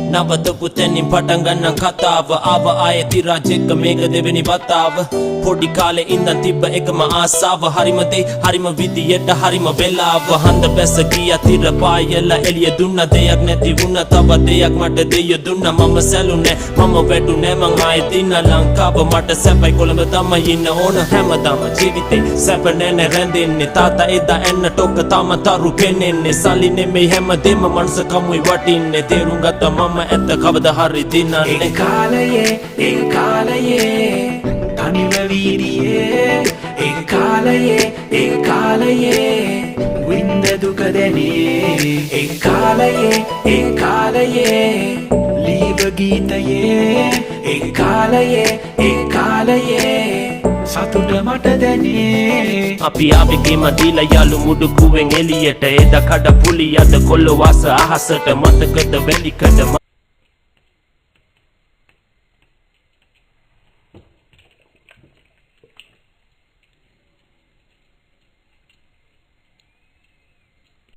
නවත පුතෙනින් පටන් ගන්න කතාව ආව ආයෙති රාජෙක්ක මේක දෙවෙනි වතාව පොඩි කාලේ ඉඳන් තිබ්බ එකම ආසාව හරිම දේ හරිම විදියට හරිම වෙලාව හඳ බැස ගියා තිර පායලා එළිය දුන්න දෙයක් නැති වුණා තව දෙයක් මට දෙය දුන්නා මම සැලුනේ මම වැටුනේ මං ආයෙත් ඉන්න ලංකාව මට සැපයි කොළඹ තමයි ඉන්න ඕන හැමදාම ජීවිතේ සැප නැනේ රැඳෙන්නේ තාත්තා එදා එන්න ටොක තම තරු පෙනෙන්නේ සල්ලි නෙමෙයි හැමදේම මනස කමුයි වටින්නේ තේරුම් ගත්තා මම ඇත්ත කවදා හරි දිනන්නේ ඒ කාලයේ තනිව වීදියේ ඒ කාලයේ වින්ද දුක දැනේ ඒ කාලයේ ලීව ගීතයේ ඒ කාලයේ සතුට මට දැනේ අපි ආවිගේම දීලා යාළු මුඩුකුවෙන් එළියට එදා කඩ පුලියද කොල්ල වාස අහසට මතකද වැලිකඩ